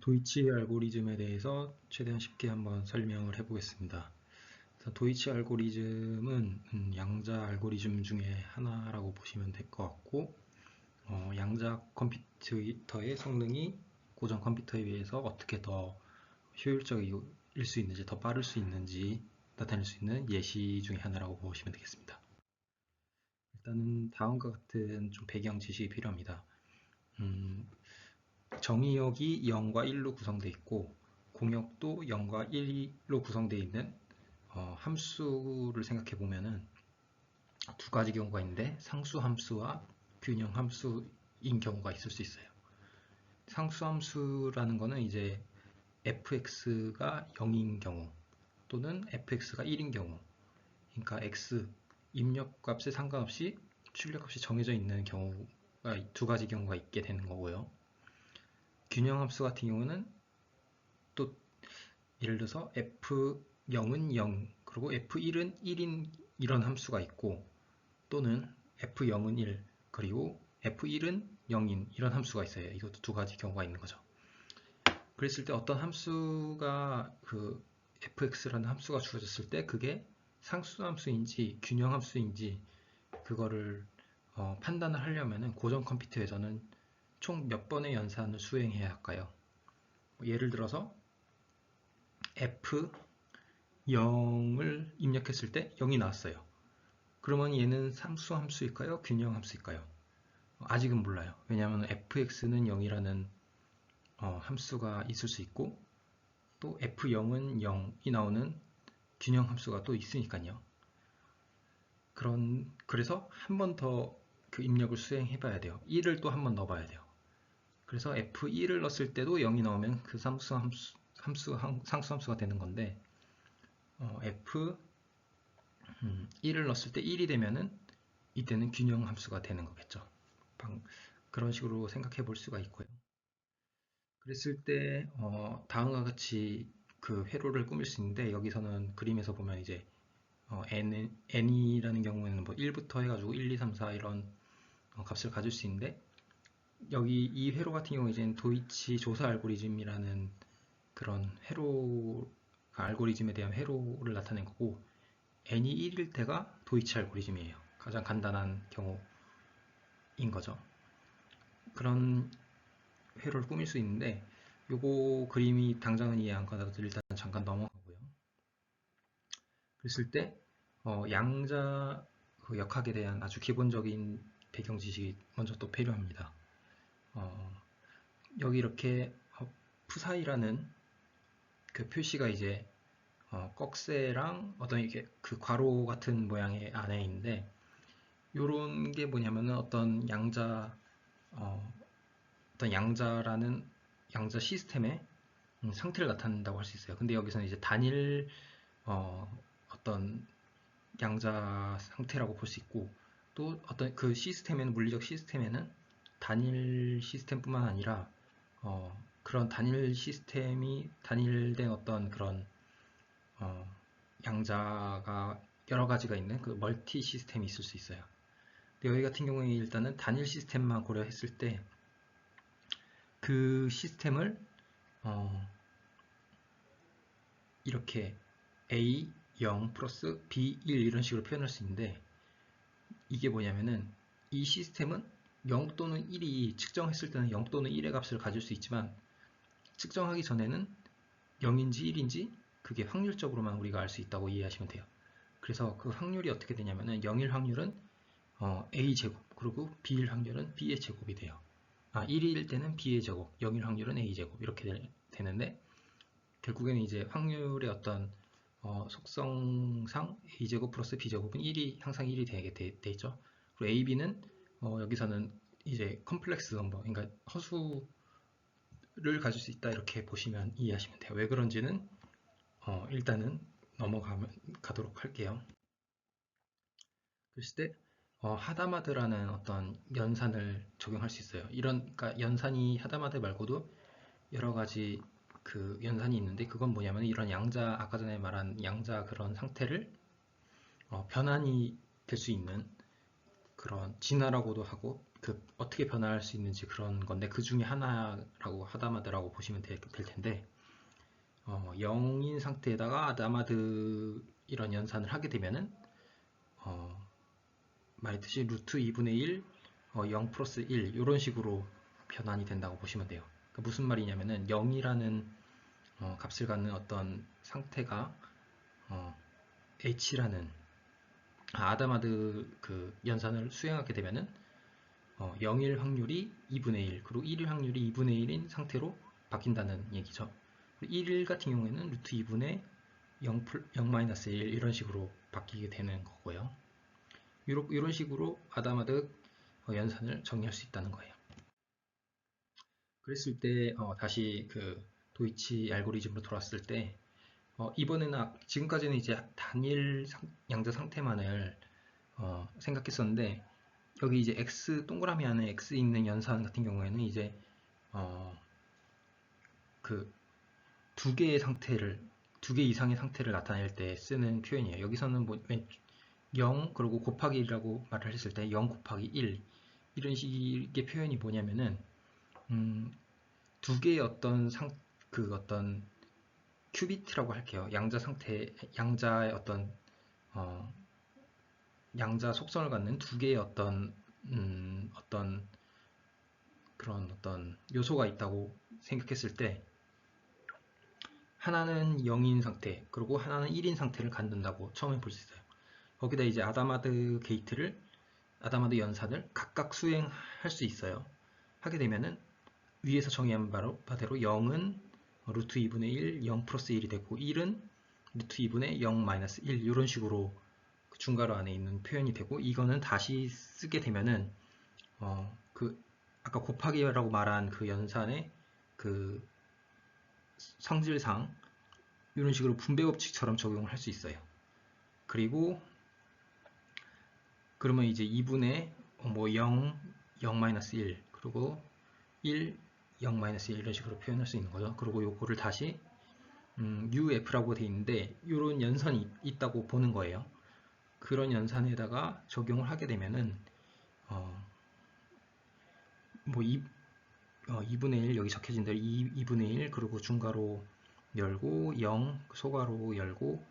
도이치 알고리즘에 대해서 최대한 쉽게 한번 설명을 해보겠습니다. 도이치 알고리즘은 양자 알고리즘 중에 하나라고 보시면 될 것 같고, 양자 컴퓨터의 성능이 고전 컴퓨터에 비해서 어떻게 더 효율적일 수 있는지, 더 빠를 수 있는지 나타낼 수 있는 예시 중에 하나라고 보시면 되겠습니다. 일단은 다음과 같은 좀 배경 지식이 필요합니다. 정의역이 0과 1로 구성되어 있고 공역도 0과 1로 구성되어 있는 함수를 생각해 보면은 두 가지 경우가 있는데 상수 함수와 균형 함수인 경우가 있을 수 있어요. 상수 함수라는 거는 이제 fx가 0인 경우 또는 fx가 1인 경우, 그러니까 x 입력값에 상관없이 출력값이 정해져 있는 경우가 두 가지 경우가 있게 되는 거고요. 균형 함수 같은 경우는 또 예를 들어서 f0은 0, 그리고 f1은 1인 이런 함수가 있고, 또는 f0은 1, 그리고 f1은 0인 이런 함수가 있어요. 이것도 두 가지 경우가 있는 거죠. 그랬을 때 어떤 함수가 fx라는 함수가 주어졌을 때 그게 상수 함수인지 균형 함수인지 그거를 판단을 하려면 고전 컴퓨터에서는 총 몇 번의 연산을 수행해야 할까요? 예를 들어서 f0을 입력했을 때 0이 나왔어요. 그러면 얘는 상수 함수일까요? 균형 함수일까요? 아직은 몰라요. 왜냐하면 fx는 0이라는 함수가 있을 수 있고, 또 f0은 0이 나오는 균형 함수가 또 있으니까요. 그래서 한 번 더 그 입력을 수행해 봐야 돼요. 1을 또 한 번 넣어 봐야 돼요. 그래서 f1을 넣었을 때도 0이 나오면 그 상수 함수가 되는 건데, f1을 넣었을 때 1이 되면은 이때는 균형 함수가 되는 거겠죠. 그런 식으로 생각해 볼 수가 있고요. 그랬을 때 다음과 같이 그 회로를 꾸밀 수 있는데, 여기서는 그림에서 보면 이제 n이라는 경우에는 뭐 1부터 해가지고 1, 2, 3, 4 이런 값을 가질 수 있는데, 여기 이 회로 같은 경우에 이제 도이치 조사 알고리즘이라는 그런 회로, 알고리즘에 대한 회로를 나타낸 거고, n이 1일 때가 도이치 알고리즘이에요. 가장 간단한 경우인 거죠. 그런 회로를 꾸밀 수 있는데, 요거 그림이 당장은 이해 안 가더라도 일단 잠깐 넘어가고요. 그랬을 때 양자 역학에 대한 아주 기본적인 배경 지식이 먼저 또 필요합니다. 여기 이렇게 푸사이라는 그 표시가 이제 꺽쇠랑 어떤 이게 그 괄호 같은 모양의 안에 있는데, 요런 게 뭐냐면은 어떤 양자라는 양자 시스템의 상태를 나타낸다고 할 수 있어요. 근데 여기서는 이제 단일 어떤 양자 상태라고 볼 수 있고, 또 어떤 그 시스템에는, 물리적 시스템에는 단일 시스템뿐만 아니라 그런 단일 시스템이 단일된 어떤 그런 양자가 여러 가지가 있는 그 멀티 시스템이 있을 수 있어요. 근데 여기 같은 경우에 일단은 단일 시스템만 고려했을 때 그 시스템을 이렇게 A0 플러스 B1 이런 식으로 표현할 수 있는데, 이게 뭐냐면은 이 시스템은 0 또는 1이 측정했을 때는 0 또는 1의 값을 가질 수 있지만, 측정하기 전에는 0인지 1인지 그게 확률적으로만 우리가 알 수 있다고 이해하시면 돼요. 그래서 그 확률이 어떻게 되냐면은 0일 확률은 A제곱, 그리고 B일 확률은 B의 제곱이 돼요. 1일 때는 B의 제곱, 0일 확률은 A제곱 이렇게 되는데, 결국에는 이제 확률의 어떤 속성상 A제곱 플러스 B제곱은 항상 1이 되게 돼 있죠. 그리고 A, B는 여기서는 이제 컴플렉스 넘버, 그러니까 허수를 가질 수 있다 이렇게 보시면 이해하시면 돼요. 왜 그런지는 일단은 넘어가도록 할게요. 그랬을 때 하다마드라는 어떤 연산을 적용할 수 있어요. 그러니까 연산이 하다마드 말고도 여러 가지 그 연산이 있는데, 그건 뭐냐면 이런 양자, 아까 전에 말한 양자 그런 상태를 변환이 될 수 있는 그런 진화라고도 하고, 어떻게 변화할 수 있는지 그런 건데 그 중에 하나라고 아다마드라고 보시면 될 텐데 0인 상태에다가 아다마드 이런 연산을 하게 되면은 말했듯이 루트 2분의 1, 0 플러스 1 이런 식으로 변환이 된다고 보시면 돼요. 그러니까 무슨 말이냐면은 0이라는 값을 갖는 어떤 상태가 h라는 아다마드 그 연산을 수행하게 되면은 0일 확률이 2분의 1 그리고 1일 확률이 2분의 1인 상태로 바뀐다는 얘기죠. 1일 같은 경우에는 루트 2분의 0-1 이런 식으로 바뀌게 되는 거고요. 이런 식으로 아다마드 연산을 정리할 수 있다는 거예요. 그랬을 때 다시 그 도이치 알고리즘으로 돌아왔을 때 이번에는 지금까지는 이제 단일 양자 상태만을 생각했었는데 여기 이제 x 동그라미 안에 x 있는 연산 같은 경우에는 이제 그 두 개의 상태를 두 개 이상의 상태를 나타낼 때 쓰는 표현이에요. 여기서는 뭐 0 그리고 곱하기 1이라고 말을 했을 때 0 곱하기 1 이런 식의 표현이 뭐냐면은 두 개의 어떤 큐비트라고 할게요. 양자 상태 양자의 어, 양자 속성을 갖는 두 개의 어떤 그런 어떤 요소가 있다고 생각했을 때 하나는 0인 상태 그리고 하나는 1인 상태를 갖는다고 처음에 볼 수 있어요. 거기다 이제 아다마드 연산을 각각 수행할 수 있어요. 하게 되면은 위에서 정의한 바대로 0은 루트 2분의 1, 0 플러스 1이 되고 1은 루트 2분의 0 마이너스 1 이런 식으로 중괄호 안에 있는 표현이 되고 이거는 다시 쓰게 되면은 그 아까 곱하기라고 말한 그 연산의 그 성질상 이런 식으로 분배 법칙처럼 적용을 할 수 있어요. 그리고 그러면 이제 2분의 뭐 0, 0-1 그리고 1, 0-1 이런 식으로 표현할 수 있는 거죠. 그리고 요거를 다시 UF라고 돼 있는데 이런 연산이 있다고 보는 거예요. 그런 연산에다가 적용을 하게 되면은 뭐 2분의 1 여기 적혀진 대로 2분의 1 그리고 중괄호 열고 0 소괄호 열고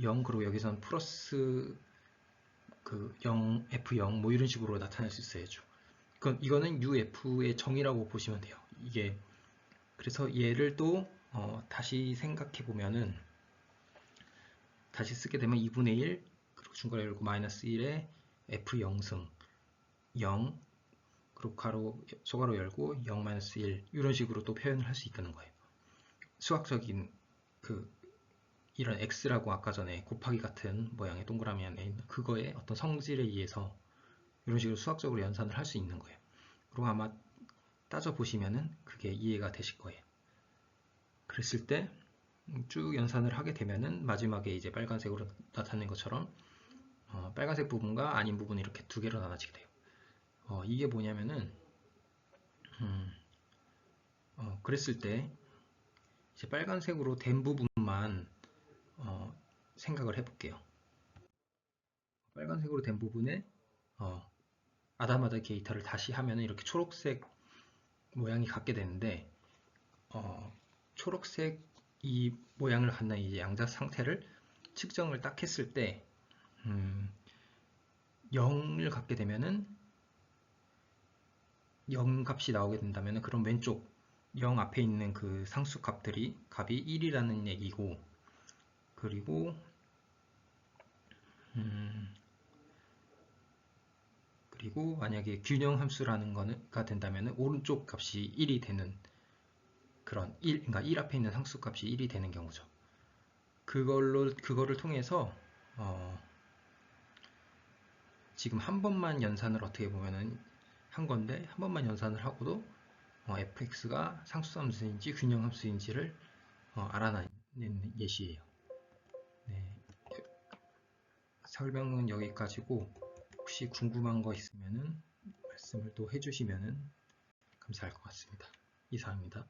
0 그리고 여기서는 플러스 그 0 F0 뭐 이런 식으로 나타낼 수 있어야죠. 이거는 UF의 정의라고 보시면 돼요. 이게 그래서 얘를 또 다시 생각해 보면은 다시 쓰게 되면 2분의 1 그리고 중괄호 열고 마이너스 1에 F0승 0 그리고 소괄호 열고 0-1 이런 식으로 또 표현을 할 수 있다는 거예요. 수학적인 이런 x라고 아까 전에 곱하기 같은 모양의 동그라미 안에 있는 그거의 어떤 성질에 의해서 이런 식으로 수학적으로 연산을 할 수 있는 거예요. 그리고 아마 따져보시면은 그게 이해가 되실 거예요. 그랬을 때 쭉 연산을 하게 되면은 마지막에 이제 빨간색으로 나타낸 것처럼 빨간색 부분과 아닌 부분이 이렇게 두 개로 나눠지게 돼요. 이게 뭐냐면은 그랬을 때 이제 빨간색으로 된 부분만 생각을 해볼게요. 빨간색으로 된 부분에 아다마다 게이터를 다시 하면 이렇게 초록색 모양이 갖게 되는데 초록색 이 모양을 갖는 이제 양자 상태를 측정을 딱 했을 때 0을 갖게 되면은 0 값이 나오게 된다면 그럼 왼쪽 0 앞에 있는 그 상수 값이 1이라는 얘기고 그리고 만약에 균형 함수라는 거가 된다면 오른쪽 값이 1이 되는 그런 그러니까 1 앞에 있는 상수 값이 1이 되는 경우죠. 그거를 통해서 지금 한 번만 연산을 어떻게 보면은 한 건데 한 번만 연산을 하고도 fx가 상수함수인지 균형함수인지를 알아내는 예시예요. 네, 설명은 여기까지고 혹시 궁금한 거 있으면은 말씀을 또 해주시면은 감사할 것 같습니다. 이상입니다.